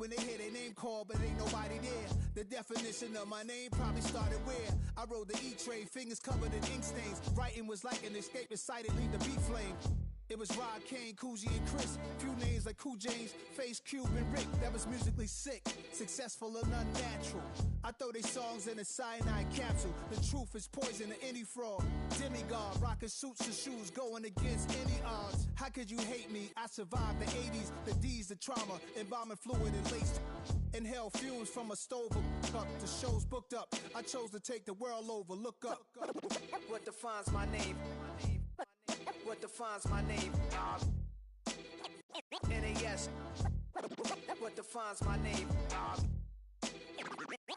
when they hear their name called, but ain't nobody there. The definition of my name probably started where I rode the E-train, fingers covered in ink stains. Writing was like an escape inside it, leave the beat flame. It was Rod, Kane, Coogee, and Chris. Few names like Cool James, Face, Cube, and Rick. That was musically sick, successful and unnatural. I throw they songs in a cyanide capsule. The truth is poison to any fraud. Demigod, rocking suits and shoes, going against any odds. How could you hate me? I survived the 80s, the D's, the trauma, embalming fluid and laced. Inhale fumes from a stove up. The show's booked up. I chose to take the world over. Look up. What defines my name? What defines my name? NAS. What defines my name?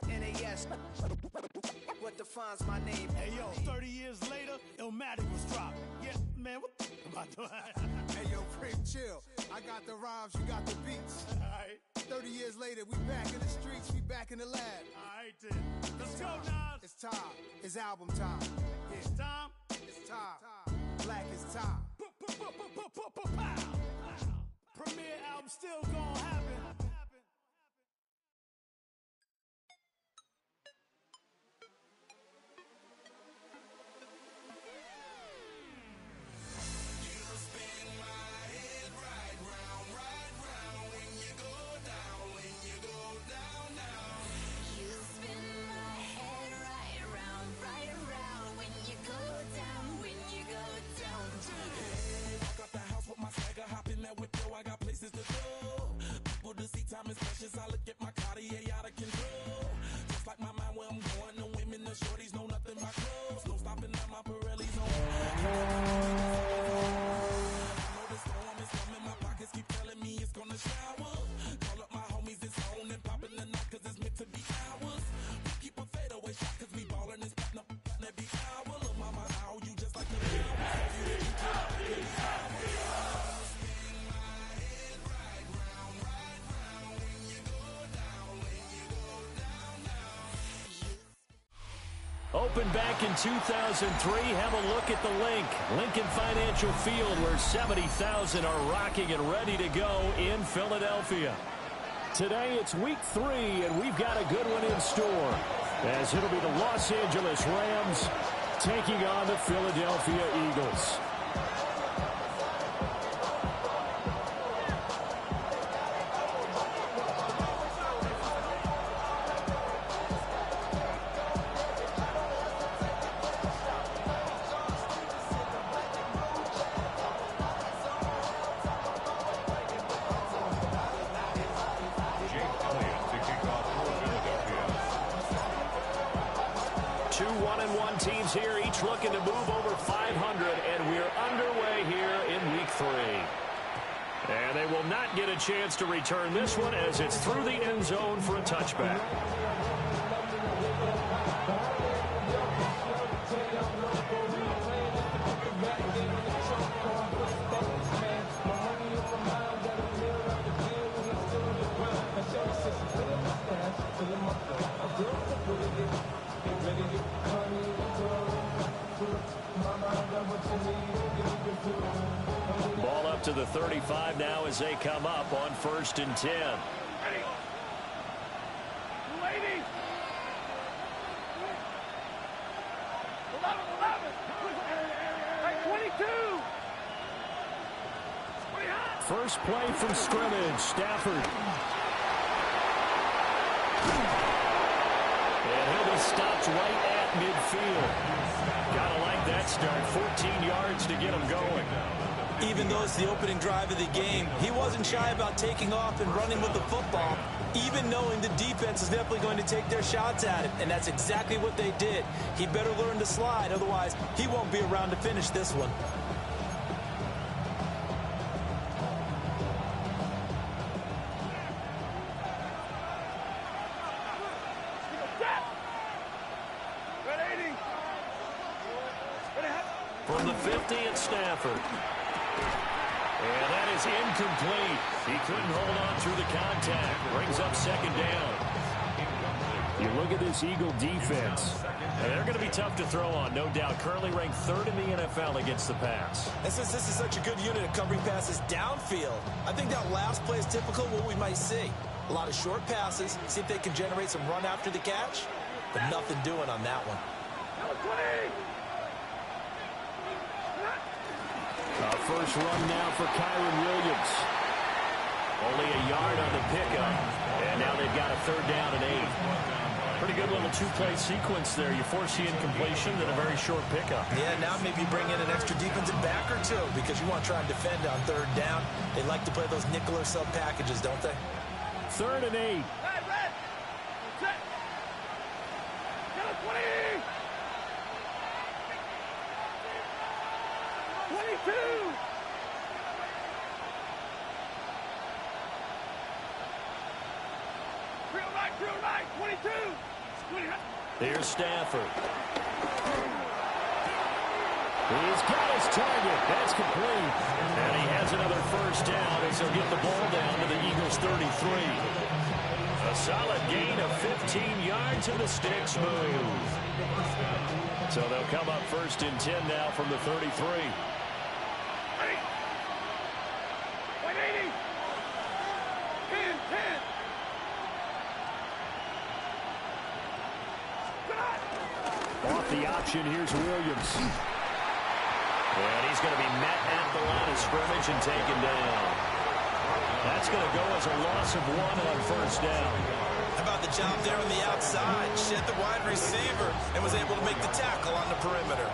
NAS. What defines my name? Hey yo, 30 years later, Illmatic was dropped. Yeah, man, what the about to Hey yo, Prim, chill. I got the rhymes, you got the beats. Alright. 30 years later, we back in the streets, we back in the lab. Alright then. Let's go, Nas. It's time. It's album time. Yeah. It's time. It's time. Black is time. Premiere album still gonna happen. Time is precious, I look at my Cartier out of control. Just like my mind where I'm going, the women, the shorties know nothing but clothes. No stopping at my Pirelli's on. I know the storm is coming, my pockets keep telling me it's gonna shower. Call up my homies, it's on and popping the night cause it's meant to be ours. We keep a fadeaway shot cause we ballin' and spittin' up every hour. Look mama, how you just like the Opened back in 2003. Have a look at the link. Lincoln Financial Field, where 70,000 are rocking and ready to go in Philadelphia. Today it's week 3, and we've got a good one in store, as it'll be the Los Angeles Rams taking on the Philadelphia Eagles. Two 1-1 teams here, each looking to move over 500, and we're underway here in week 3. And they will not get a chance to return this one as it's through the end zone for a touchback. Ball up to the 35 now as they come up on 1st and 10. Ready. Lady. 11. Hey, 22. First play from scrimmage, Stafford. And he'll be stopped right at midfield. Gotta like that start. 14 yards to get him going. Even though it's the opening drive of the game, he wasn't shy about taking off and running with the football, even knowing the defense is definitely going to take their shots at it, and that's exactly what they did. He better learn to slide, otherwise he won't be around to finish this one. From the 50 at Stafford. And that is incomplete. He couldn't hold on through the contact. Brings up 2nd down. You look at this Eagle defense. And they're going to be tough to throw on, no doubt. Currently ranked 3rd in the NFL against the pass. And since this is such a good unit at covering passes downfield, I think that last play is typical of what we might see. A lot of short passes, see if they can generate some run after the catch, but nothing doing on that one. First run now for Kyren Williams. Only a yard on the pickup, and now they've got a 3rd down and 8. Pretty good little 2-play sequence there. You force the incompletion, then a very short pickup. Yeah, now maybe bring in an extra defensive back or two because you want to try and defend on 3rd down. They like to play those nickel or sub packages, don't they? 3rd and 8. Here's Stafford. He's got his target. That's complete. And he has another first down as he'll get the ball down to the Eagles' 33. A solid gain of 15 yards and the sticks move. So they'll come up 1st and 10 now from the 33. Off the option, here's Williams. And he's going to be met at the line of scrimmage and taken down. That's going to go as a loss of 1 on 1st down. How about the job there on the outside? Shed the wide receiver and was able to make the tackle on the perimeter.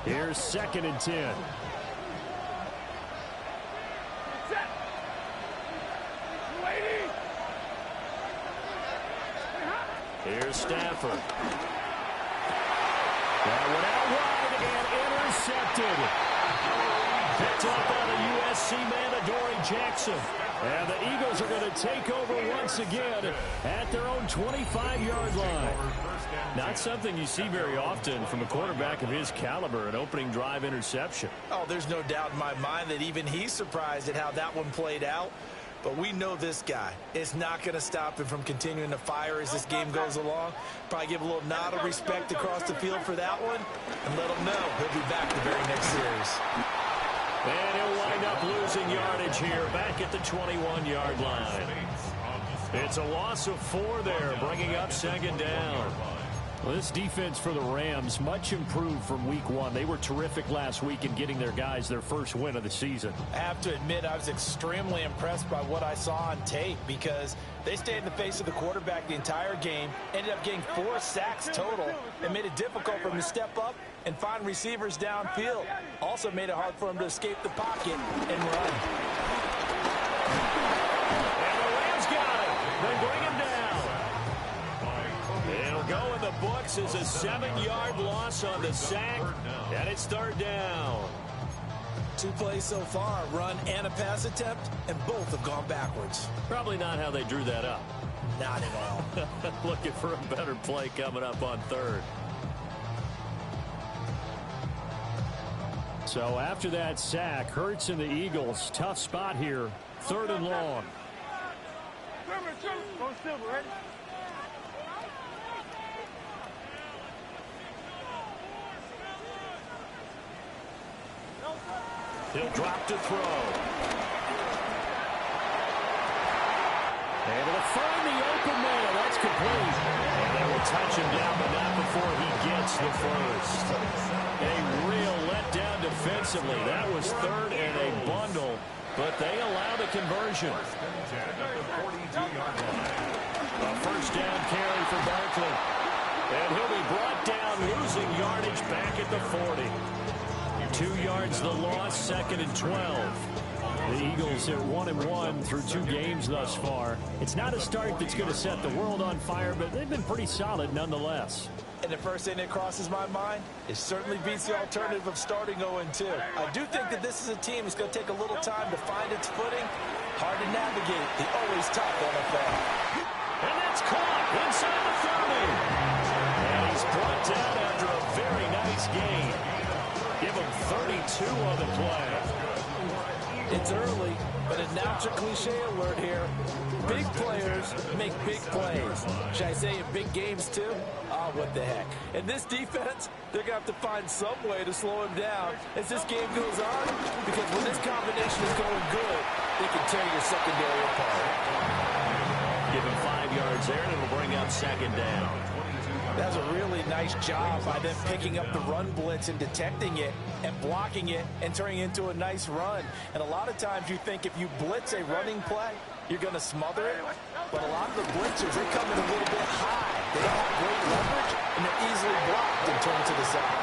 Here's 2nd and 10. Here's Stafford. That went out wide and intercepted. Picked up by the USC man, Adoree Jackson. And the Eagles are going to take over once again at their own 25-yard line. Not something you see very often from a quarterback of his caliber, an opening drive interception. Oh, there's no doubt in my mind that even he's surprised at how that one played out. But we know this guy. It's not going to stop him from continuing to fire as this game goes along. Probably give a little nod of respect across the field for that one and let him know he'll be back the very next series. And he'll wind up losing yardage here back at the 21-yard line. It's a loss of 4 there, bringing up 2nd down. Well, this defense for the Rams, much improved from week 1. They were terrific last week in getting their guys their first win of the season. I have to admit, I was extremely impressed by what I saw on tape because they stayed in the face of the quarterback the entire game, ended up getting 4 sacks total, and made it difficult for him to step up and find receivers downfield. Also made it hard for him to escape the pocket and run. And the Rams got it. They bring him down. It'll go in the books as a 7-yard loss on the sack, and it's 3rd down. 2 plays so far, a run and a pass attempt, and both have gone backwards. Probably not how they drew that up. Not at all. Looking for a better play coming up on 3rd. So after that sack, Hurts and the Eagles, tough spot here, 3rd and long. He'll drop to throw. Able to find the open man. That's complete. And they will touch him down, but not before he gets the first. A real letdown defensively. That was 3rd and a bundle, but they allow the conversion. A first down carry for Barkley. And he'll be brought down, losing yardage back at the 40. 2 yards the loss, 2nd and 12. The Eagles are 1-1 through 2 games thus far. It's not a start that's going to set the world on fire, but they've been pretty solid nonetheless. And the first thing that crosses my mind, it certainly beats the alternative of starting 0-2. I do think that this is a team that's going to take a little time to find its footing. Hard to navigate the always tough NFL. And that's caught inside the 30. And he's brought down after a very nice gain. Give him 32 on the play. It's early, but announcer cliche alert here. Big players make big plays. Should I say in big games too? what the heck. And this defense, they're going to have to find some way to slow him down as this game goes on, because when this combination is going good, they can tear your secondary apart. Give him 5 yards there, and it'll bring up second down. That was a really nice job by them picking up the run blitz and detecting it and blocking it and turning it into a nice run. And a lot of times you think if you blitz a running play, you're going to smother it. But a lot of the blitzers, they come in a little bit high. They don't have great leverage, and they're easily blocked and turned to the side.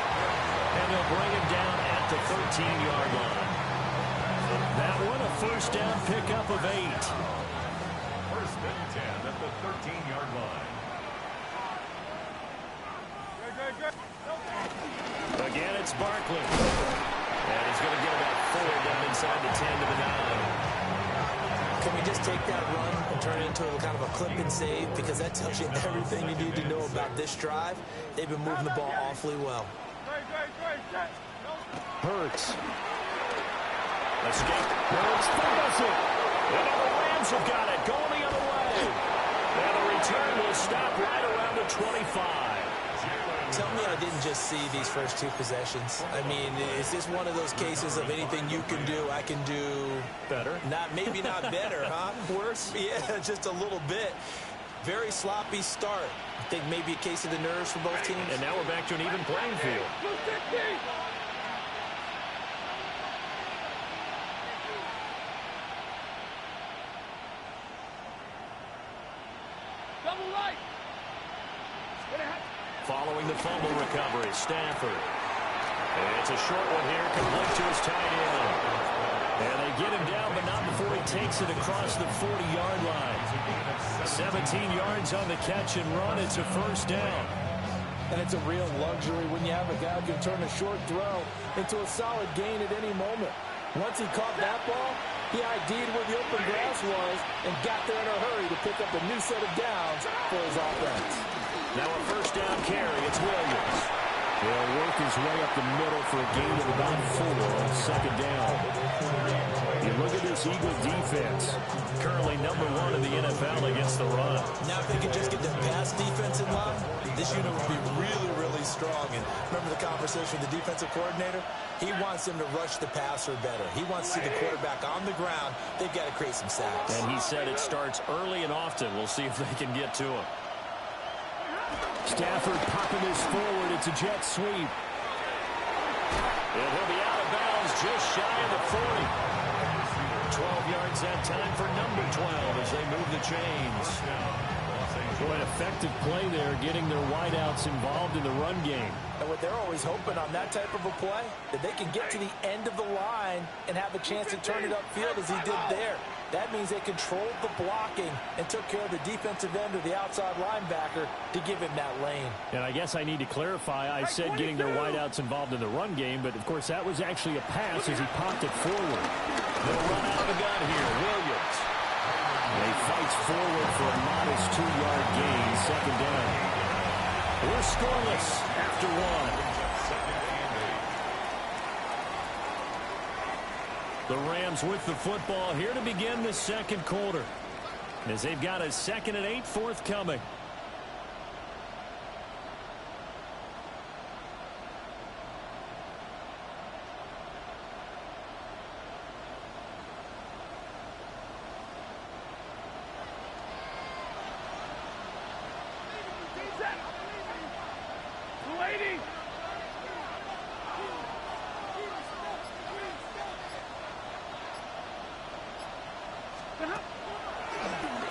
And they'll bring him down at the 13-yard line. That one, a first down pickup of 8. First and 10 at the 13-yard line. Again, it's Barkley. And he's going to get about 4 down inside the 10 to the 9. Can we just take that run and turn it into a kind of a clip and save? Because that tells you everything you need to know about this drive. They've been moving the ball awfully well. Hurts. Escape. Hurts fumbles it. And now the Rams have got it. Going the other way. And the return will stop right around the 25. Tell me I didn't just see these first 2 possessions. I mean, is this one of those cases of anything you can do, I can do better? Maybe not better, huh? Worse? Yeah, just a little bit. Very sloppy start. I think maybe a case of the nerves for both teams. And now we're back to an even playing field. Double right. Following the fumble recovery, Stafford. And it's a short one here, complete to his tight end. And they get him down, but not before he takes it across the 40-yard line. 17 yards on the catch and run. It's a first down. And it's a real luxury when you have a guy who can turn a short throw into a solid gain at any moment. Once he caught that ball, he ID'd where the open grass was and got there in a hurry to pick up a new set of downs for his offense. Now a first down carry. It's Williams. He'll work his way up the middle for a gain of about 4 on second down. You look at this Eagle defense. Currently number 1 in the NFL against the run. Now if they could just get the pass defense in line, this unit would be really, really strong. And remember the conversation with the defensive coordinator? He wants them to rush the passer better. He wants to see the quarterback on the ground. They've got to create some sacks. And he said it starts early and often. We'll see if they can get to him. Stafford popping this forward. It's a jet sweep. And he'll be out of bounds just shy of the 40. 12 yards that time for number 12 as they move the chains. Boy, an effective play there, getting their wideouts involved in the run game. And what they're always hoping on that type of a play, that they can get to the end of the line and have a chance to turn it upfield as he did there. That means they controlled the blocking and took care of the defensive end or the outside linebacker to give him that lane. And I guess I need to clarify, I said getting their wideouts involved in the run game, but of course that was actually a pass as he popped it forward. They'll run out of the gun here. Williams. And he fights forward for a modest 2-yard gain, second down. We're scoreless after 1. The Rams with the football here to begin the second quarter, as they've got a 2nd and 8 forthcoming.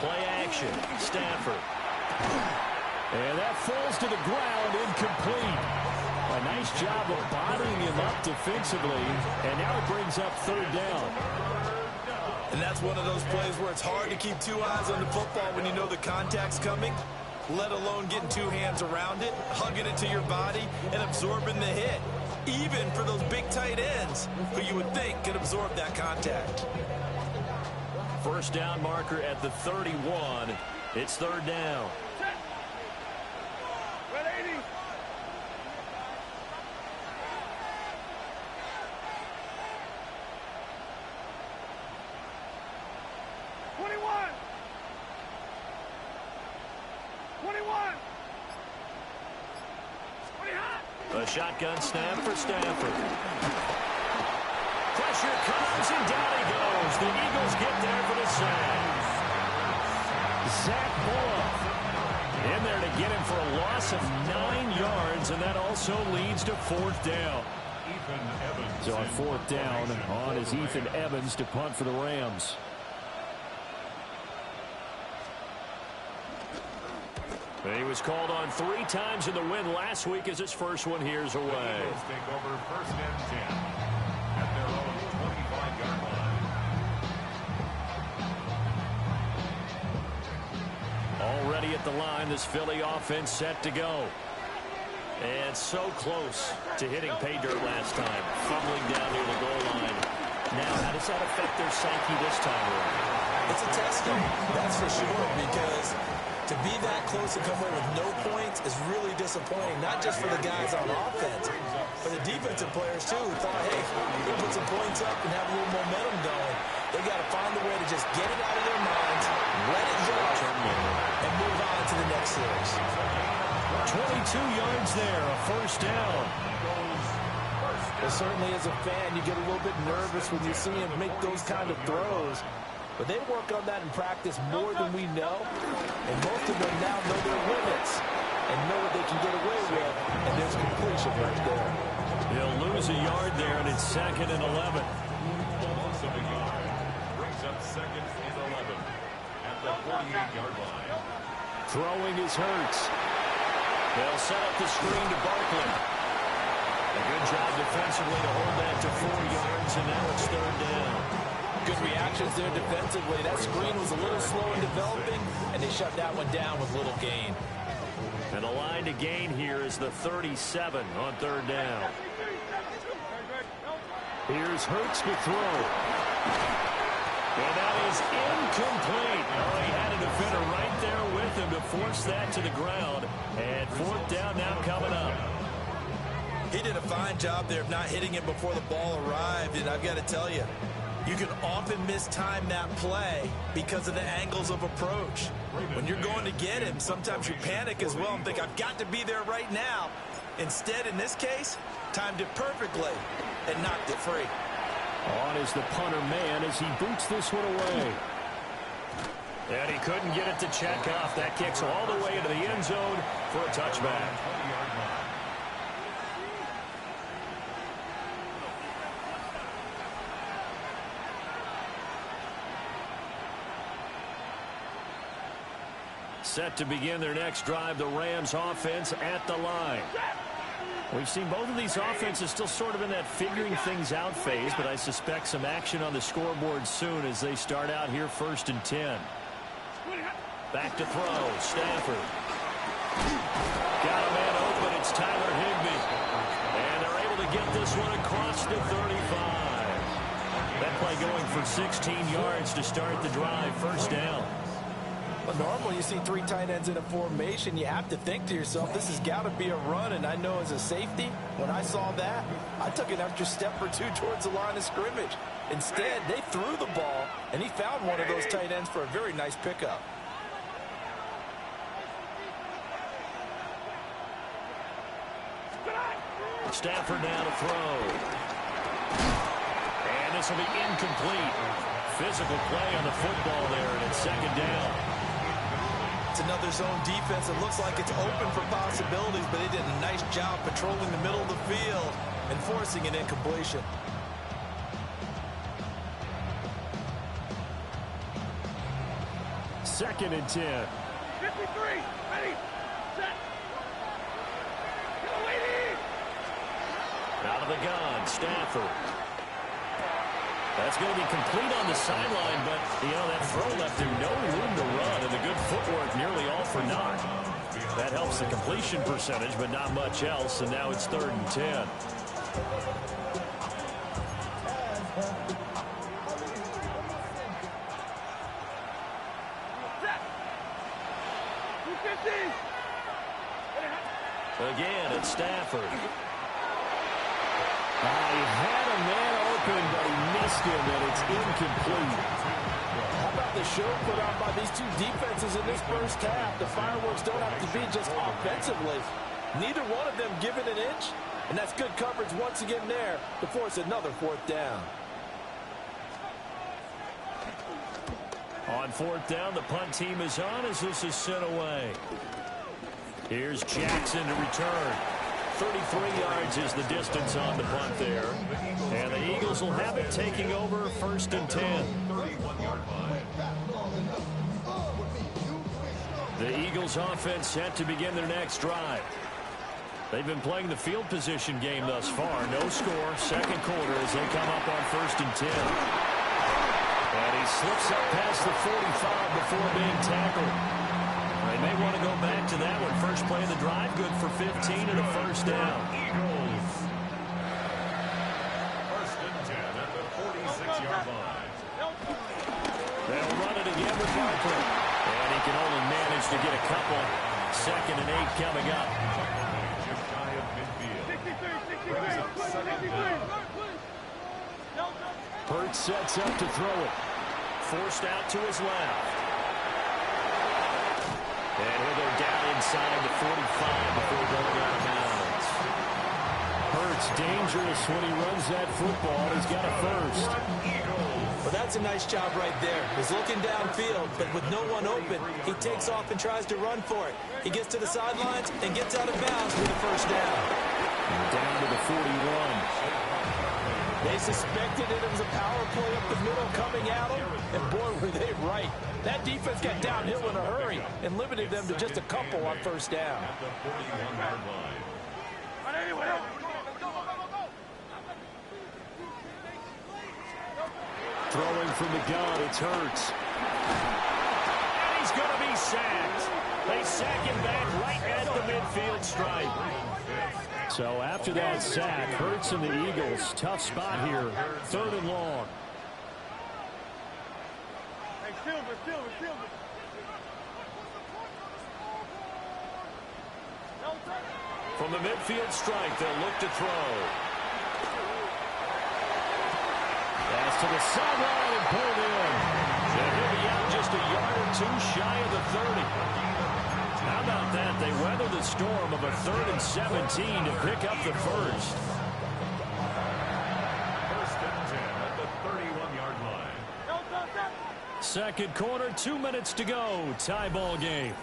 Play action. Stafford. And that falls to the ground, incomplete. A nice job of bottling him up defensively, and now it brings up 3rd down. And that's one of those plays where it's hard to keep 2 eyes on the football when you know the contact's coming, let alone getting 2 hands around it, hugging it to your body, and absorbing the hit. Even for those big tight ends who you would think could absorb that contact. First down marker at the 31. It's 3rd down. A shotgun snap for Stafford. Pressure comes, and down he goes. The Eagles get there for the sack. Zach Bullock in there to get him for a loss of 9 yards, and that also leads to fourth down. So on fourth down, on is Ethan Evans to punt for the Rams. He was called on 3 times in the win last week as his first one here's away. The Eagles take over first and 10 at their own 25-yard line. Already at the line, this Philly offense set to go. And so close to hitting pay dirt last time, fumbling down near the goal line. Now, how does that affect their psyche this time around? It's a test game, that's for sure, because to be that close and come away with no points is really disappointing, not just for the guys on offense, but the defensive players, too, who thought, hey, we can put some points up and have a little momentum going. They got to find a way to just get it out of their minds, let it go, and move on to the next series. 22 yards there, a first down. Well, certainly as a fan, you get a little bit nervous when you see him make those kind of throws. But they work on that in practice more than we know. And most of them now know their limits and know what they can get away with. And there's completion right there. He'll lose a yard there, and it's 2nd and 11. Loss of a yard brings up 2nd and 11 at the 48-yard line. Throwing is Hurts. They'll set up the screen to Barkley. A good job defensively to hold that to 4 yards, and now it's 3rd down. Good reactions there defensively. That screen was a little slow in developing, and they shut that one down with little gain. And the line to gain here is the 37 on 3rd down. Here's Hurts to throw. And that is incomplete. Oh, he had a defender right there with him to force that to the ground. And 4th down now coming up. He did a fine job there of not hitting him before the ball arrived, and I've got to tell you, you can often mistime that play because of the angles of approach. When you're going to get him, sometimes you panic as well and think, I've got to be there right now. Instead, in this case, timed it perfectly and knocked it free. On is the punter man as he boots this one away. And he couldn't get it to check off. That kicks all the way into the end zone for a touchback. Set to begin their next drive, the Rams offense at the line. We've seen both of these offenses still sort of in that figuring things out phase, but I suspect some action on the scoreboard soon as they start out here 1st and 10. Back to throw, Stafford. Got a man open, it's Tyler Higbee. And they're able to get this one across the 35. That play going for 16 yards to start the drive, 1st down. Well, normally you see 3 tight ends in a formation. You have to think to yourself, this has got to be a run. And I know as a safety, when I saw that, I took an extra step or 2 towards the line of scrimmage. Instead, they threw the ball, and he found one of those tight ends for a very nice pickup. Stafford now to throw. And this will be incomplete. Physical play on the football there, and it's 2nd down. It's another zone defense. It looks like it's open for possibilities, but they did a nice job patrolling the middle of the field and forcing an incompletion. Second and 10. 53, ready, set. Out of the gun, Stafford. That's going to be complete on the sideline, but, that throw left him no room to run, and the good footwork nearly all for naught. That helps the completion percentage, but not much else, and now it's 3rd and 10. Again, it's Stafford. He had a man open, but he missed him, and it's incomplete. How about the show put on by these 2 defenses in this first half? The fireworks don't have to be just offensively. Neither one of them given an inch, and that's good coverage once again there to force another 4th down. On 4th down, the punt team is on as this is sent away. Here's Jackson to return. 33 yards is the distance on the punt there. And the Eagles will have it taking over 1st and 10. The Eagles offense set to begin their next drive. They've been playing the field position game thus far. No score, 2nd quarter as they come up on 1st and 10. And he slips up past the 45 before being tackled. They may want to go back to that one. First play of the drive, good for 15 and a 1st down. Eagles. 1st and 10 at the 46-yard line. They'll run it again with Barkley. And he can only manage to get a couple. 2nd and 8 coming up. Just shy of midfield. Brings up 2nd down. Hurts sets up to throw it. Forced out to his left. And he'll go down inside the 45 before going out of bounds. Hurts dangerous when he runs that football. He's got a 1st. Well, that's a nice job right there. He's looking downfield, but with no one open, he takes off and tries to run for it. He gets to the sidelines and gets out of bounds with a 1st down. Down to the 41. They suspected it was a power play up the middle coming at them, and boy, were they right. That defense got downhill in a hurry and limited them to just a couple on 1st down. At the 41-yard line. Throwing from the gun, it's Hurts. And he's going to be sacked. They sack him back right at the midfield stripe. So after that sack, Hurts and the Eagles, tough spot here. 3rd and long. From the midfield strike, they'll look to throw. Pass to the sideline and pulled in. And he'll be out just a yard or 2 shy of the 30. How about that? They weather the storm of a 3rd and 17 to pick up the 1st. 1st and 10 at the 31-yard line. 2nd quarter, 2 minutes to go. Tie ball game.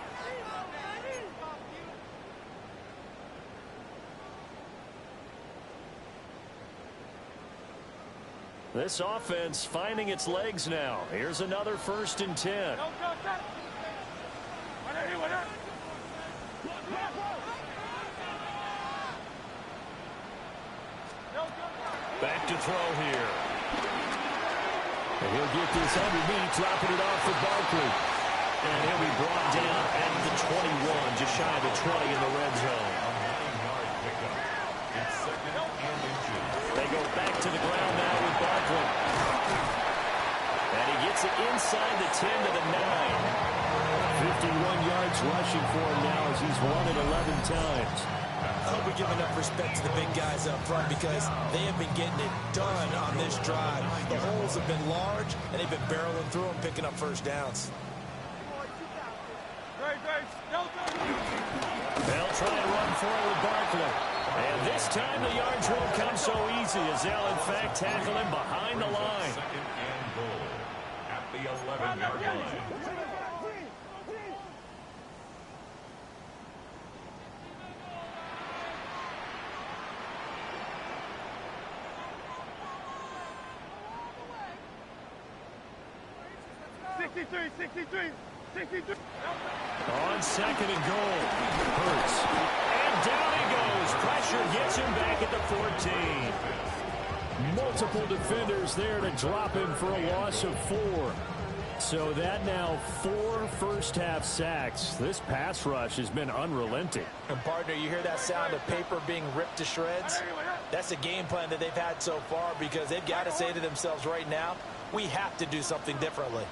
This offense finding its legs now. Here's another 1st and 10. Back to throw here. And he'll get this underneath, dropping it off for Barkley. And he'll be brought down at the 21, just shy of the 20 in the red zone. It's 2nd and inches. They go back to the ground now with Barkley. And he gets it inside the 10 to the 9. 51 yards rushing for him now as he's won it 11 times. I hope we give enough respect to the big guys up front because they have been getting it done on this drive. The holes have been large, and they've been barreling through them, picking up 1st downs. They'll try and run for it with Barkley. And this time the yards won't come so easy as they'll, in fact, tackle him behind the line. 2nd and goal at the 11-yard line. On 2nd and goal, Hurts. And down he goes. Pressure gets him back at the 14. Multiple defenders there to drop him for a loss of 4. So that now 4 first-half sacks. This pass rush has been unrelenting. And, partner, you hear that sound of paper being ripped to shreds? That's a game plan that they've had so far because they've got to say to themselves right now, we have to do something differently.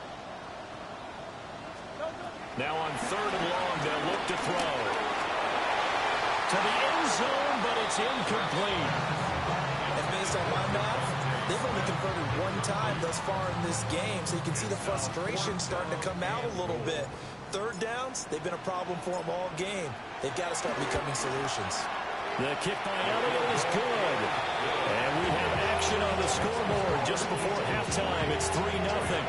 Now on 3rd and long, they'll look to throw. To the end zone, but it's incomplete. And based on my math, They've only converted one time thus far in this game, so you can see the frustration starting to come out a little bit. Third downs, they've been a problem for them all game. They've got to start becoming solutions. The kick by Elliott is good. And we have action on the scoreboard just before halftime. It's 3-0.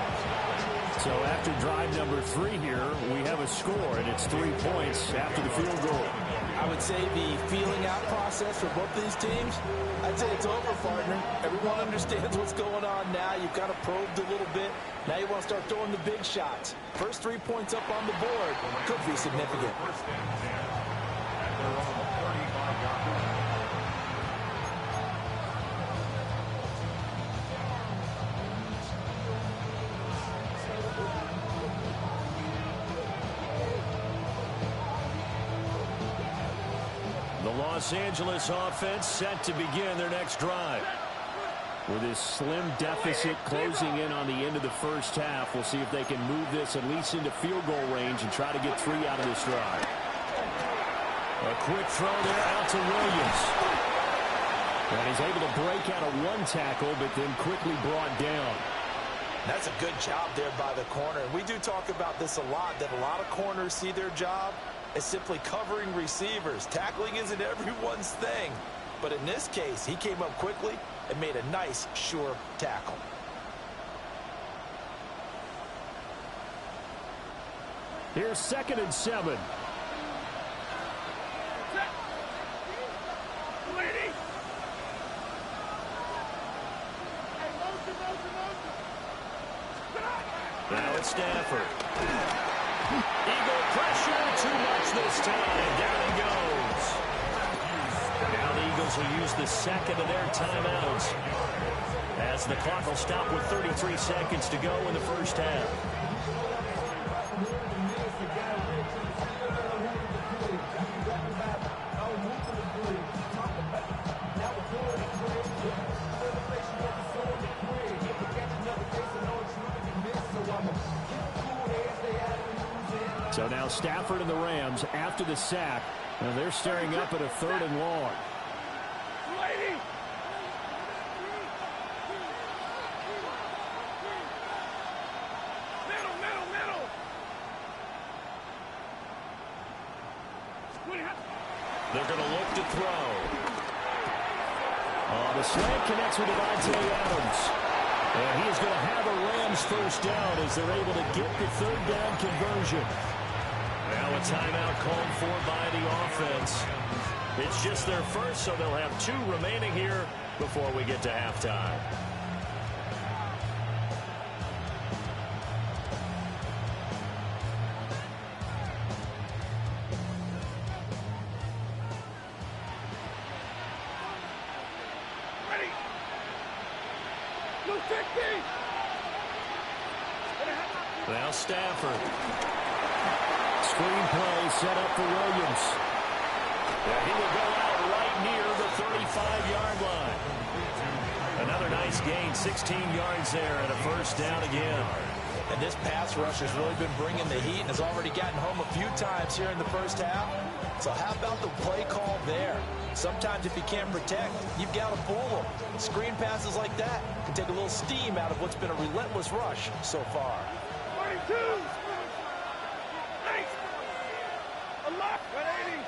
So after drive number 3 here, we have a score, and it's 3 points after the field goal. I would say the feeling out process for both of these teams, I'd say it's over, partner. Everyone understands what's going on now. You've kind of probed a little bit. Now you want to start throwing the big shots. First 3 points up on the board could be significant. Los Angeles offense set to begin their next drive. With this slim deficit closing in on the end of the first half, we'll see if they can move this at least into field goal range and try to get 3 out of this drive. A quick throw there out to Williams. And he's able to break out of 1 tackle, but then quickly brought down. That's a good job there by the corner. We do talk about this a lot, that a lot of corners see their job as simply covering receivers. Tackling isn't everyone's thing. But in this case, he came up quickly and made a nice, sure tackle. Here's 2nd and 7. Now it's Stafford. Eagle pressure, too much this time. Down he goes. Now the Eagles will use the second of their timeouts, as the clock will stop with 33 seconds to go in the first half. So now Stafford and the Rams after the sack, and they're staring up at a 3rd and long. They're going to look to throw. The slant connects with Davante Adams. And he is going to have a Rams first down as they're able to get the 3rd down conversion. Now a timeout called for by the offense. It's just their first, so they'll have 2 remaining here before we get to halftime. Now Stafford. Screenplay set up for Williams. And he will go out right near the 35-yard line. Another nice gain, 16 yards there, and a first down again. And this pass rush has really been bringing the heat and has already gotten home a few times here in the first half. So how about the play call there? Sometimes if you can't protect, you've got to fool them. Screen passes like that can take a little steam out of what's been a relentless rush so far. 42! Nice! A lot! 180!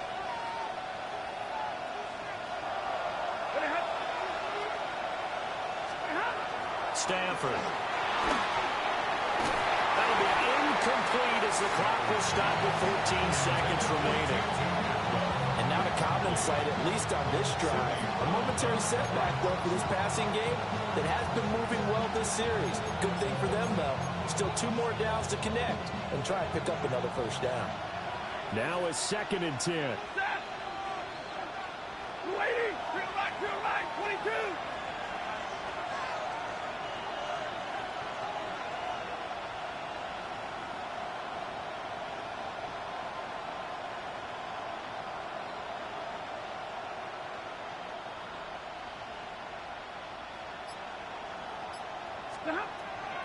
Stafford. That'll be incomplete as the clock will stop with 14 seconds remaining. And now to Common sight, at least on this drive. A momentary setback, though, for this passing game that has been moving well this series. Good thing for them, though. Still 2 more downs to connect and try and pick up another first down. Now a 2nd and 10. 280! To your right, 22!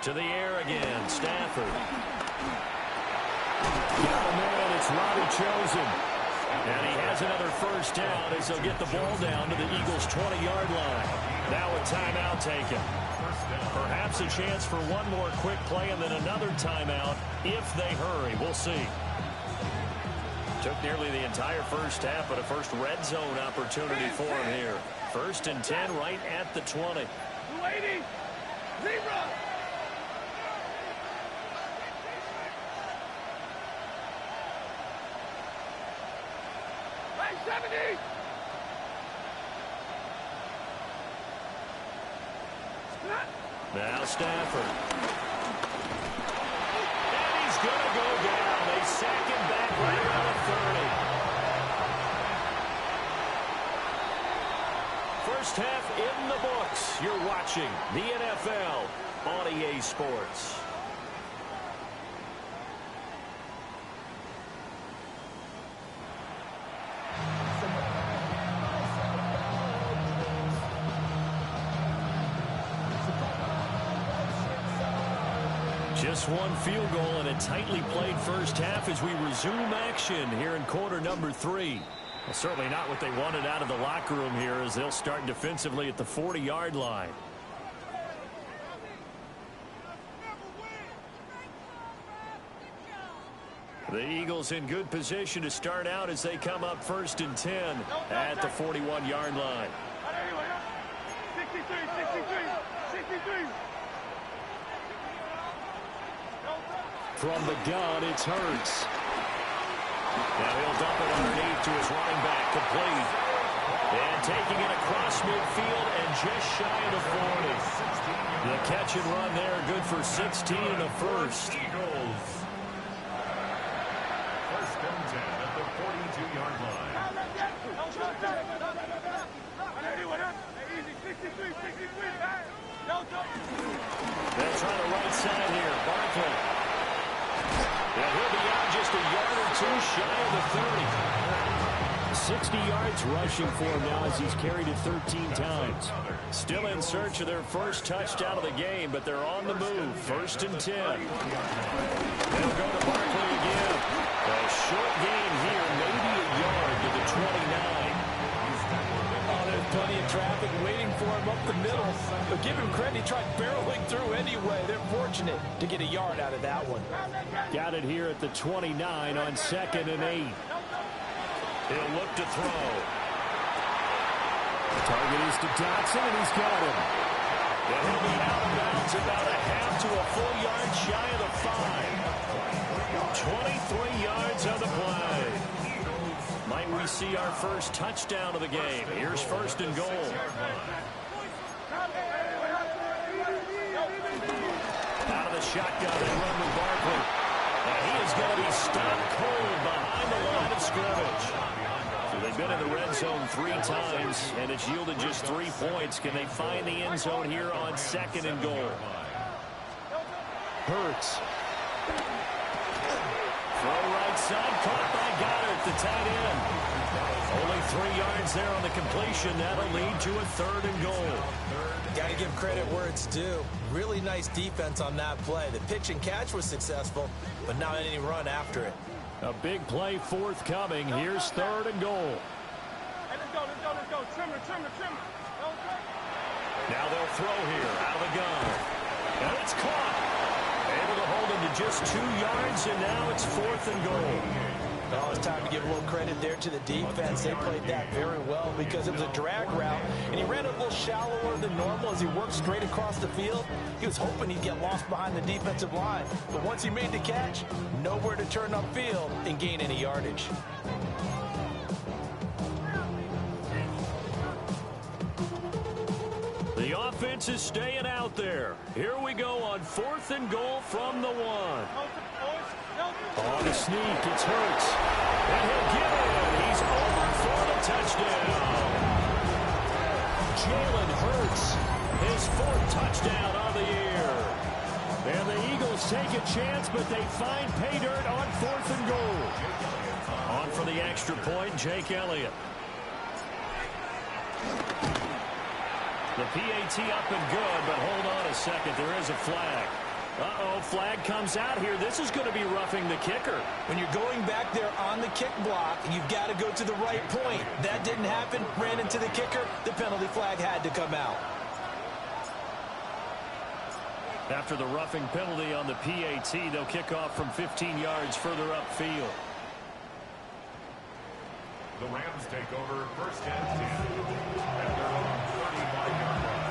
To the air again, Stafford. Got a man, it's Robbie Chosen. And he has another first down as they'll get the ball down to the Eagles' 20-yard line. Now a timeout taken. Perhaps a chance for one more quick play and then another timeout if they hurry. We'll see. Took nearly the entire first half, but a first red zone opportunity for him here. 1st and 10 right at the 20. 280. Zebra. Right 70. Now Stafford. And he's going to go down. They sack him back right around the 30. First half in the books. You're watching the NFL on EA Sports. Just one field goal and a tightly played first half as we resume action here in quarter number 3. Well, certainly not what they wanted out of the locker room here as they'll start defensively at the 40-yard line. The Eagles in good position to start out as they come up 1st and 10 at the 41-yard line. 63. From the gun, it's Hurts. Now he'll dump it underneath to his running back, complete. And taking it across midfield and just shy of the 40. The catch and run there, good for 16 and a first. Eagles. 1st and 10 at the 42-yard line. They'll try the right side here. Barkley. And he'll be out just a yard or two shy of the 30. 60 yards rushing for him now as he's carried it 13 times. Still in search of their first touchdown of the game, but they're on the move. 1st and 10. They'll go to Barkley again. A short gain here, maybe a yard to the 29. Oh, there's plenty of traffic waiting for him up the middle. But give him credit, he tried barreling through anyway. They're fortunate to get a yard out of that one. Got it here at the 29 on 2nd and 8. He'll look to throw. The target is to Dotson, and he's got him. And he'll be out of bounds about a half to a full yard shy of the 5. 23 yards on the play. Might we see our first touchdown of the game? Here's 1st and goal. Out of the shotgun and run with Barkley. And he is going to be stopped cold behind the line of scrimmage. So they've been in the red zone 3 times, and it's yielded just 3 points. Can they find the end zone here on 2nd and goal? Hurts. Throw right side, caught by Goddard, the tight end. Only 3 yards there on the completion. That'll lead to a 3rd and goal. Got to give credit where it's due. Really nice defense on that play. The pitch and catch was successful, but not any run after it. A big play forthcoming. Here's 3rd and goal. Hey, let's go. Trimmer. Now they'll throw here out of the gun. And it's caught. Able to hold him to just 2 yards, and now it's 4th and goal. Oh, it's time to give a little credit there to the defense. They played that very well because it was a drag route, and he ran a little shallower than normal as he worked straight across the field. He was hoping he'd get lost behind the defensive line, but once he made the catch, nowhere to turn upfield and gain any yardage. The offense is staying out there. Here we go on 4th and goal from the 1. On the sneak, it's Hurts. And he'll get it. He's over for the touchdown. Jalen Hurts, his 4th touchdown of the year. And the Eagles take a chance, but they find pay dirt on 4th and goal. On for the extra point, Jake Elliott. The PAT up and good, but hold on a second. There is a flag. Uh-oh, flag comes out here. This is going to be roughing the kicker. When you're going back there on the kick block, you've got to go to the right point. That didn't happen. Ran into the kicker. The penalty flag had to come out. After the roughing penalty on the PAT, they'll kick off from 15 yards further upfield. The Rams take over first and 10 at their own 35-yard line.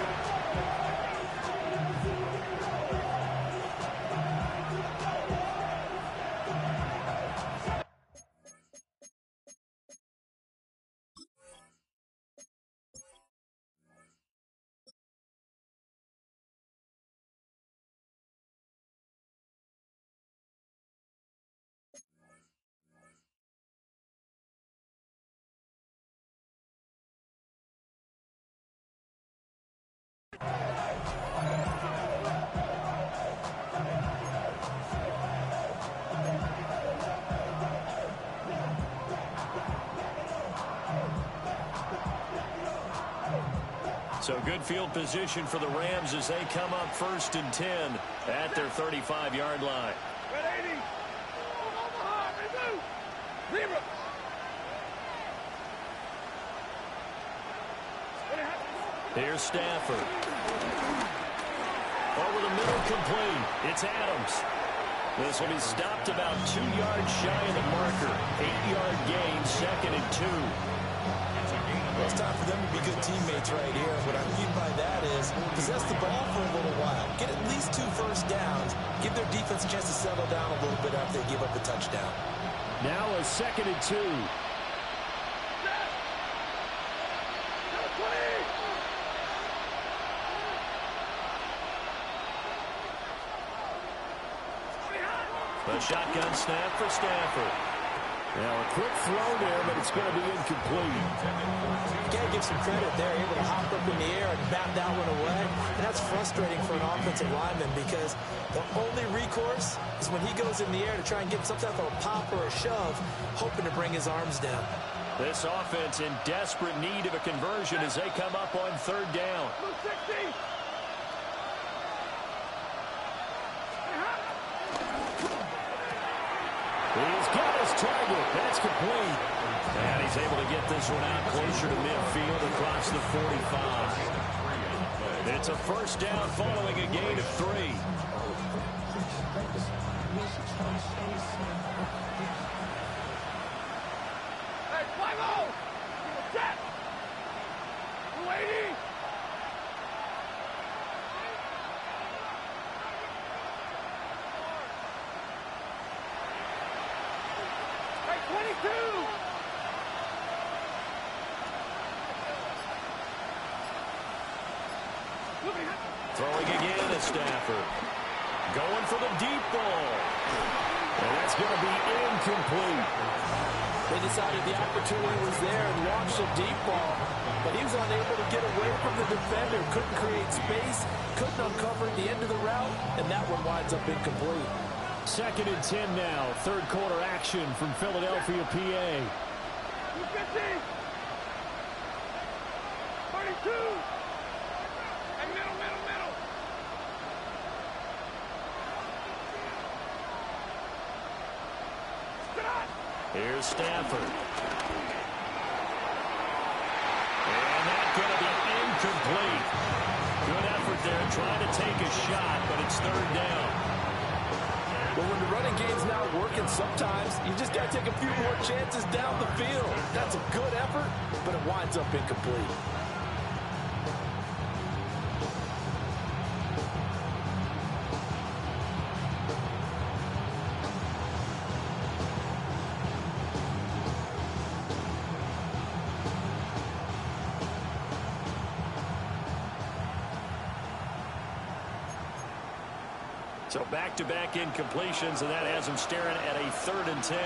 So good field position for the Rams as they come up first and 10 at their 35-yard line. Here's Stafford. Over the middle, complete. It's Adams. This will be stopped about 2 yards shy of the marker. 8-yard gain, 2nd and 2. Well, it's time for them to be good teammates right here. What I mean by that is possess the ball for a little while. Get at least 2 first downs. Give their defense a chance to settle down a little bit after they give up the touchdown. Now a 2nd and 2. The shotgun snap for Stafford. Now a quick throw there, but it's going to be incomplete. You got to give some credit there, able to hop up in the air and bat that one away. And that's frustrating for an offensive lineman because the only recourse is when he goes in the air to try and get some type of a pop or a shove, hoping to bring his arms down. This offense in desperate need of a conversion as they come up on 3rd down. He's got his target. That's complete. And he's able to get this one out closer to midfield across the 45. It's a first down following a gain of 3. Hey, 5-0! Set! We're waiting! Hey, 22! Throwing again at Stafford. Going for the deep ball. And that's going to be incomplete. They decided the opportunity was there and launched a deep ball, but he was unable to get away from the defender, couldn't create space, couldn't uncover the end of the route, and that one winds up incomplete. 2nd and 10 now. 3rd quarter action from Philadelphia, PA. 250! 32! And middle. Here's Stafford. And that's going to be incomplete. Good effort there trying to take a shot, but it's 3rd down. Well, when the running game's not working, sometimes you just got to take a few more chances down the field. That's a good effort, but it winds up incomplete. So back-to-back incompletions, and that has him staring at a 3rd and 10.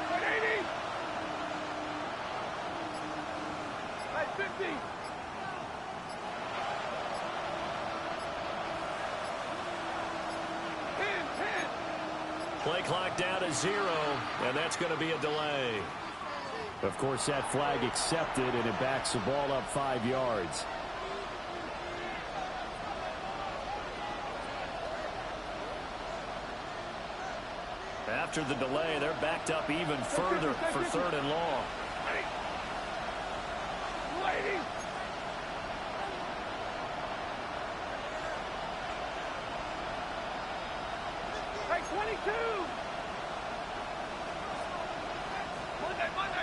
180! Hey, 50! 10! Play clock down to 0, and that's going to be a delay. Of course, that flag accepted, and it backs the ball up 5 yards. After the delay, they're backed up even further for 3rd and long. Hey, 22!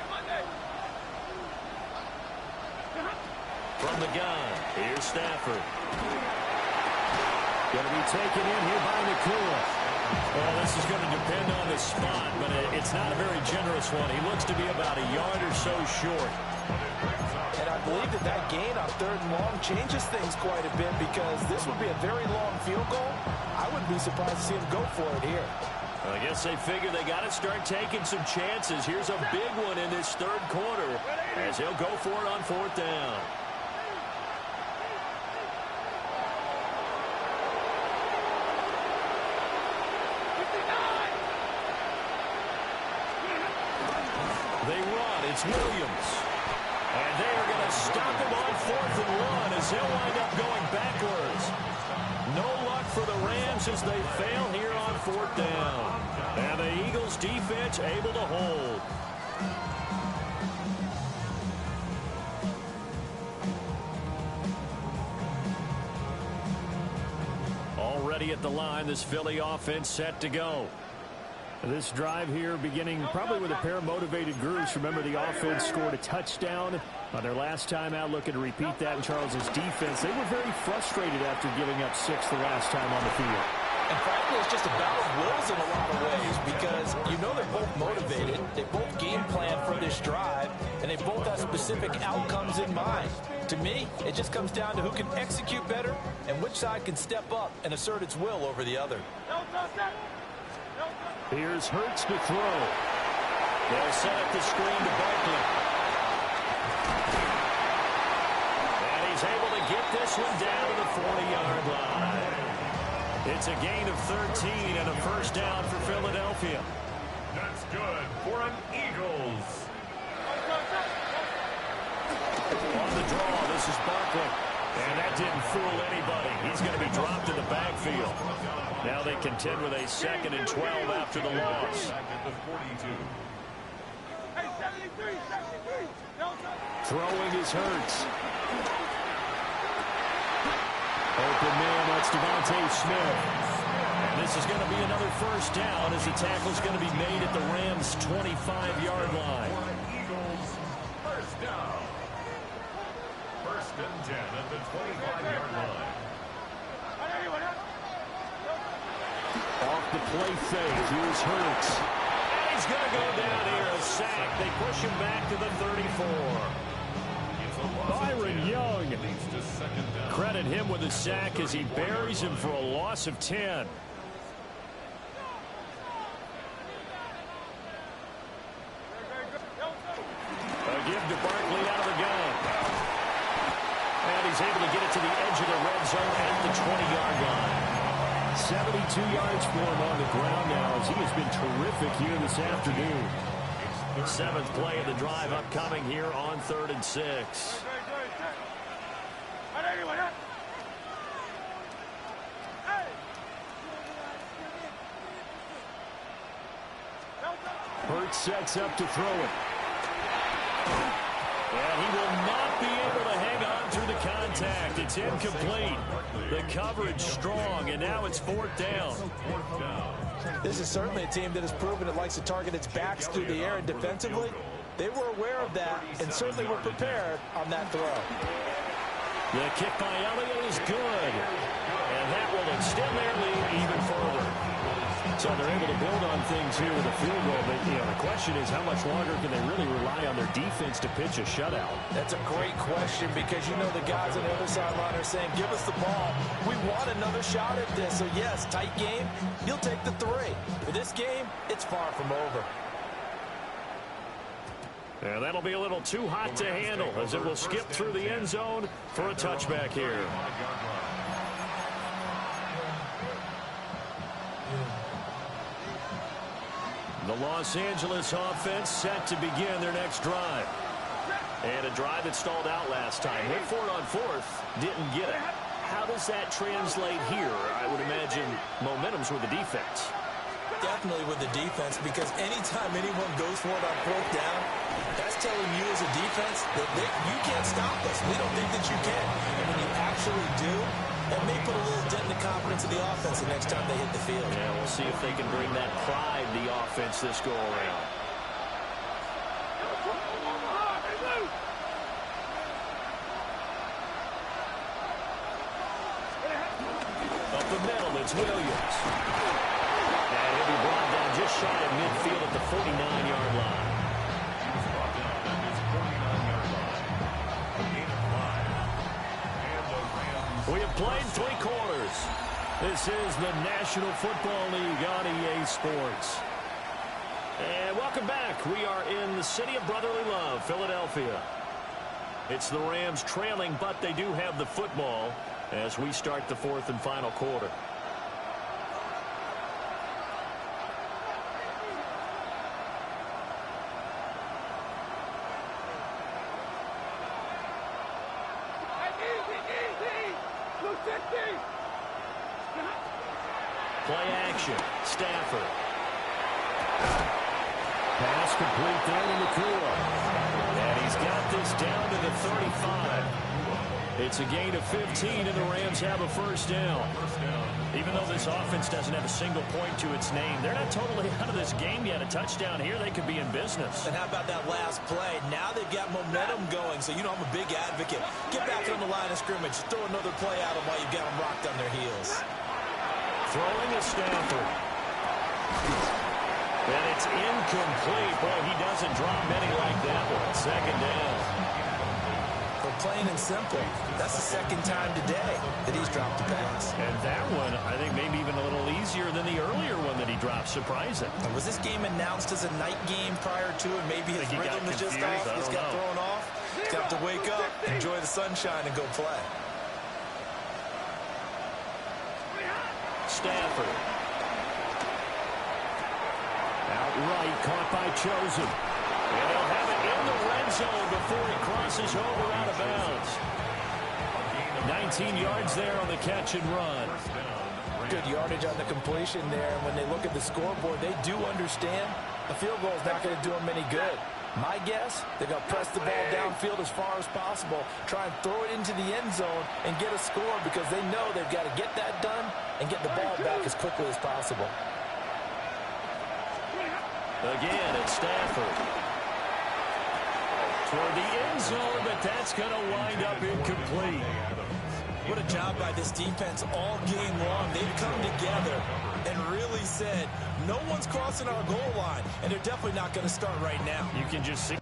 Monday! From the gun, here's Stafford. Going to be taken in here by Nakua. Well, this is going to depend on the spot, but it's not a very generous one. He looks to be about a yard or so short. And I believe that gain on 3rd and long changes things quite a bit, because this would be a very long field goal. I wouldn't be surprised to see him go for it here. I guess they figure they got to start taking some chances. Here's a big one in this 3rd quarter as he'll go for it on 4th down. They run. It's Williams. And they are going to stop him on 4th and 1 as he'll wind up going backwards. No luck for the Rams as they fail here on 4th down. And the Eagles defense able to hold. Already at the line, this Philly offense set to go. This drive here beginning probably with a pair of motivated groups. Remember, the offense scored a touchdown on their last time out. Looking to repeat that in Charles's defense. They were very frustrated after giving up 6 the last time on the field. And frankly, it's just a battle of wills in a lot of ways, because you know they're both motivated. They both game plan for this drive, and they both have specific outcomes in mind. To me, it just comes down to who can execute better and which side can step up and assert its will over the other. Here's Hurts to throw. They'll set up the screen to Barkley. And he's able to get this one down to the 40-yard line. It's a gain of 13 and a 1st down for Philadelphia. That's good for an Eagles. On the draw, this is Barkley. And that didn't fool anybody. He's going to be dropped in the backfield. Now they contend with a 2nd and 12 after the loss. Throwing is Hurts. Open man, that's Devontae Smith. And this is going to be another 1st down as the tackle's going to be made at the Rams' 25-yard line. Eagles, 1st down. 1st and 10 at the 25-yard line. Off the play fake, here's Hurts. And he's going to go down here, a sack. They push him back to the 34. Byron Young. Credit him with a sack as he buries him for a loss of 10. A give to Barkley out of the gun. And he's able to get it to the edge of the red zone at the 20-yard line. 72 yards for him on the ground now as he has been terrific here this afternoon. 7th play of the drive upcoming here on 3rd and 6. Hurts sets up to throw it. And he will not be able to hang on through the contact. It's incomplete. The coverage strong, and now it's 4th down. This is certainly a team that has proven it likes to target its backs through the air, and defensively, they were aware of that and certainly were prepared on that throw. The kick by Elliott is good, and that will extend their lead even further. So they're able to build on things here with a field goal, but the question is how much longer can they really rely on their defense to pitch a shutout? That's a great question, because you know the guys on the other sideline are saying, give us the ball. We want another shot at this. So yes, tight game, you'll take the 3. For this game, it's far from over. And that'll be a little too hot to handle as it will skip through the end zone for a touchback here. The Los Angeles offense set to begin their next drive. And a drive that stalled out last time. Went for it on 4th, didn't get it. How does that translate here? I would imagine momentum's with the defense. Definitely with the defense, because anytime anyone goes for it on fourth down, that's telling you as a defense that you can't stop us. We don't think that you can. And when you actually do, it may put a little dent in the confidence of the offense the next time they hit the field. Yeah, we'll see if they can bring that pride, the offense, this go-around. Up the middle, it's Williams. And he'll be brought down just shy of midfield at the 49-yard line. He's brought down at his 49-yard line. A gain of 5. And the Rams. We have played 3 quarters. This is the National Football League on EA Sports. And welcome back. We are in the city of brotherly love, Philadelphia. It's the Rams trailing, but they do have the football as we start the 4th and final quarter. Play action. Stafford. Pass complete down to Nakua. And he's got this down to the 35. It's a gain of 15, and the Rams have a first down. Even though this offense doesn't have a single point to its name, they're not totally out of this game yet. A touchdown here, they could be in business. And how about that last play? Now they've got momentum going, so you know I'm a big advocate. Get back on the line of scrimmage. Throw another play at them while you've got them rocked on their heels. Throwing to Stafford. And it's incomplete. Boy, he doesn't drop many like that one. Second down. For plain and simple, that's the second time today that he's dropped a pass. And that one, I think, maybe even a little easier than the earlier one that he dropped. Surprising. Was this game announced as a night game prior to it? Maybe his rhythm is just off. He's got thrown off. He's got to wake up, enjoy the sunshine, and go play. Stafford. Outright caught by Chosen. And they'll have it in the red zone before he crosses over out of bounds. 19 yards there on the catch and run. Good yardage on the completion there. And when they look at the scoreboard, they do understand a field goal is not going to do them any good. My guess, they're going to press the ball downfield as far as possible, try and throw it into the end zone and get a score because they know they've got to get that done and get the ball back as quickly as possible. Again, it's Stafford. Toward the end zone, but that's going to wind up incomplete. What a job by this defense all game long. They've come together and really said, no one's crossing our goal line, and they're definitely not going to start right now. You can just see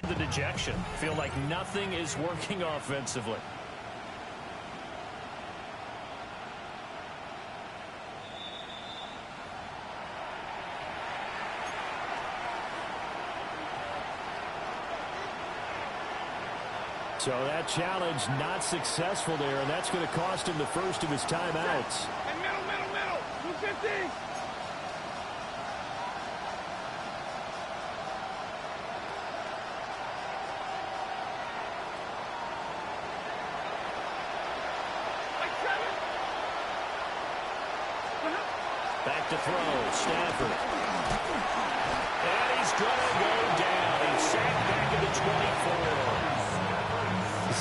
the dejection. Feel like nothing is working offensively. So that challenge not successful there, and that's going to cost him the first of his timeouts. And middle. 250. Back to throw, Stafford. And he's going to go down. He's sacked back at the 24.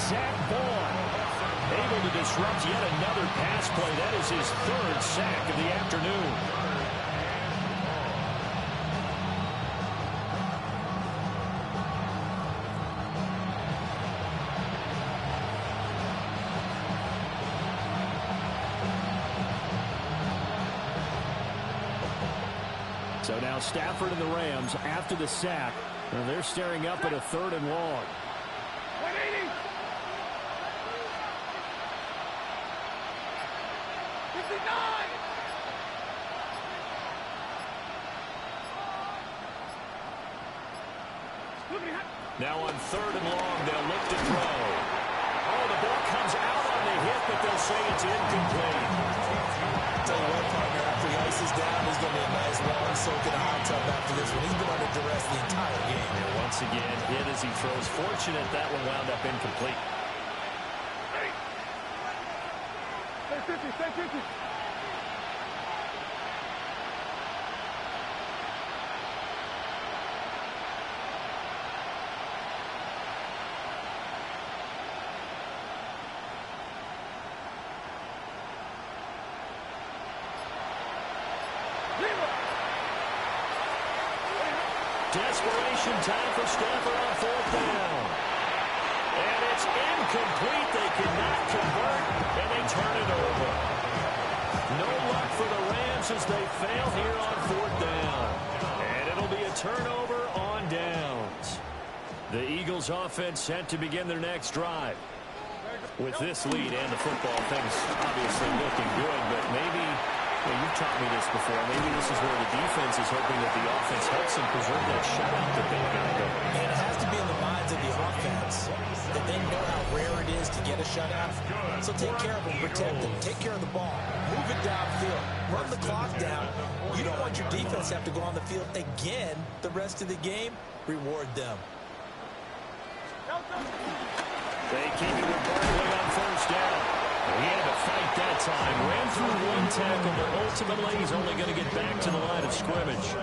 Zach Boyd able to disrupt yet another pass play. That is his 3rd sack of the afternoon. So now Stafford and the Rams, after the sack, they're staring up at a 3rd and long. 180. 59. Now on 3rd and long, they'll look to throw. Oh, the ball comes out on the hit, but they'll say it's incomplete. Tell you what, partner, after he ices down, he's going to be a nice long soak in a hot tub after this one. He's been under duress the entire game. And once again, hit as he throws. Fortunate that one wound up incomplete. Desperation time for Stafford on 4th down. And it's incomplete. They cannot convert, and they turn it over. No luck for the Rams as they fail here on 4th down. And it'll be a turnover on downs. The Eagles offense set to begin their next drive. With this lead and the football, things obviously looking good, but maybe, well, you've taught me this before, maybe this is where the defense is hoping that the offense helps them preserve that shutout that they've got to go. And it has to be in the minds of the offense that they know how rare it is to get a shutout. So take care of them, protect them, take care of the ball, move it downfield, run the clock down. You don't want your defense to have to go on the field again the rest of the game. Reward them. They keep it with Barkley on 1st down. He had to fight that time. Ran through one tackle, but ultimately he's only going to get back to the line of scrimmage.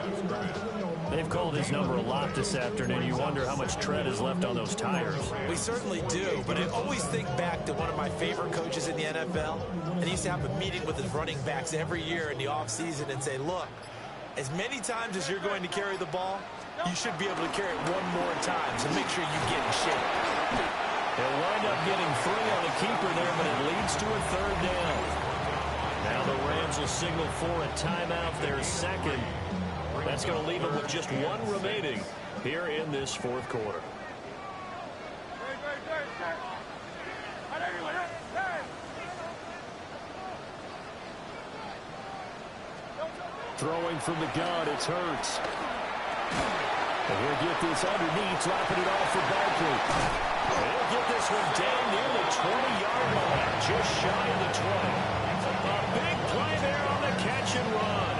They've called his number a lot this afternoon. You wonder how much tread is left on those tires. We certainly do, but I always think back to one of my favorite coaches in the NFL, and he used to have a meeting with his running backs every year in the offseason and say, look, as many times as you're going to carry the ball, you should be able to carry it one more time, so make sure you get in shape. They'll wind up getting 3 on the keeper there, but it leads to a 3rd down. Now the Rams will signal for a timeout, their second. That's going to leave them with just 1 remaining here in this 4th quarter. Throwing from the gun, it's Hurts. And he'll get this underneath, dropping it off for Barkley. He'll get this one down near the 20-yard line, just shy of the 20. A big play there on the catch and run.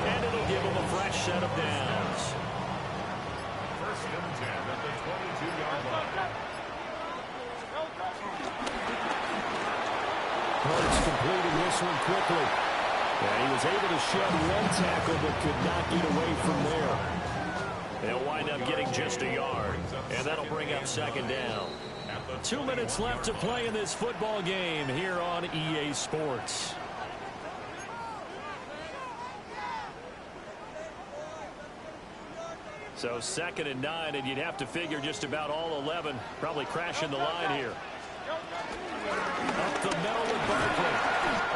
And it'll give him a fresh set of downs. 1st and 10 at the 22-yard line. Hurts completing this one quickly. And he was able to shed one tackle, but could not get away from there. They'll wind up getting just a yard, and that'll bring up 2nd down. 2 minutes left to play in this football game here on EA Sports. So 2nd and 9, and you'd have to figure just about all 11 probably crashing the line here. Up the middle with Barkley.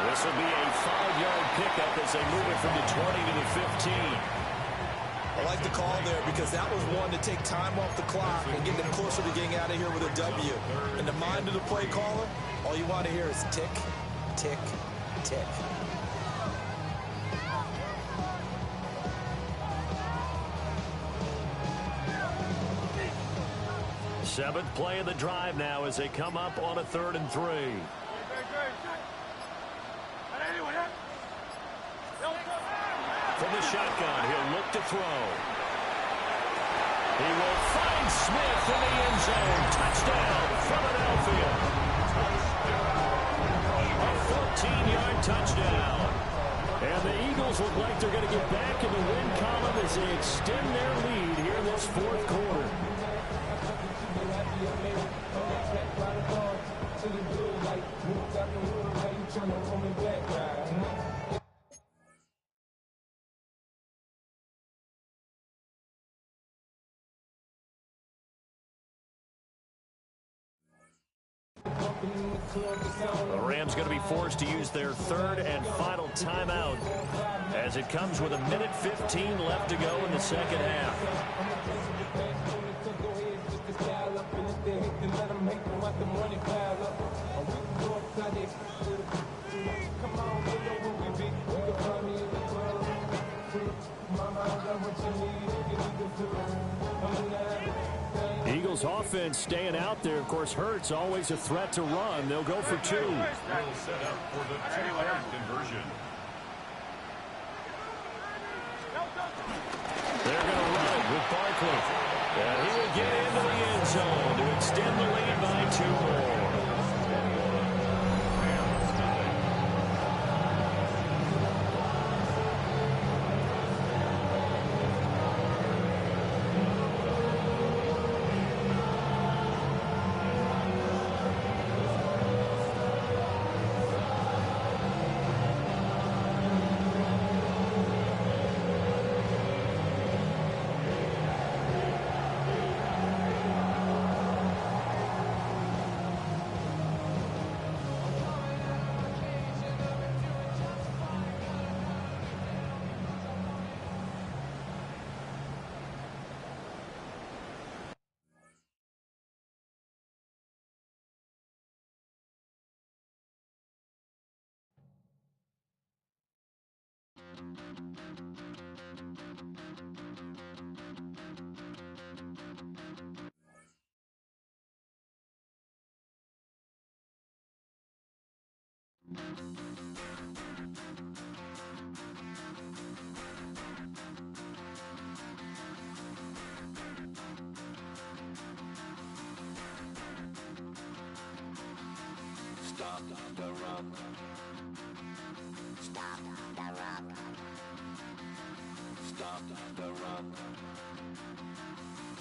This will be a 5-yard pickup as they move it from the 20 to the 15. I like the call there because that was one to take time off the clock and get them closer to getting out of here with a W. In the mind of the play caller, all you want to hear is tick, tick, tick. Seventh play of the drive now as they come up on a 3rd and 3. From the shotgun, he'll look to throw. He will find Smith in the end zone. Touchdown, Philadelphia. A 14-yard touchdown. And the Eagles look like they're going to get back in the win column as they extend their lead here in this 4th quarter. The Rams going to be forced to use their 3rd and final timeout as it comes with 1:15 left to go in the 2nd half. Eagles offense staying out there. Of course, Hurts always a threat to run. They'll go for 2. Will set up for the 2-point conversion. They're going to run it with Barkley. And he will get into the end zone to extend the lead by 2 more. Stop the rock. Stop the rock. Stop the rock.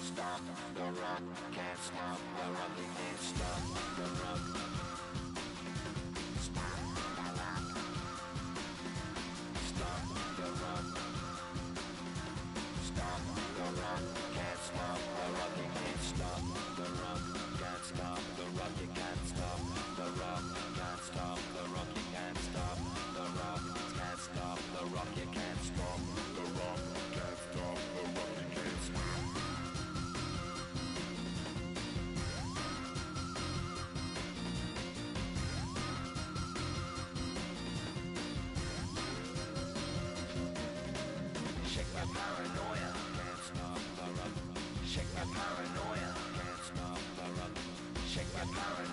Stop the rock. Can't stop the rock. You can't stop the rock. Stop the rock. Stop the rock. Stop the rock. Can't stop the rock. You can't stop the rock. Can't stop the rock. You can't stop the rock. Can't stop the rock. You can't stop the rock. Can't stop the rock. You can't stop the rock. Can't stop the rock. You can't stop. Shake my paranoia. Can't stop the rock. Shake my paranoia. Can't stop the rock. Shake my paranoia.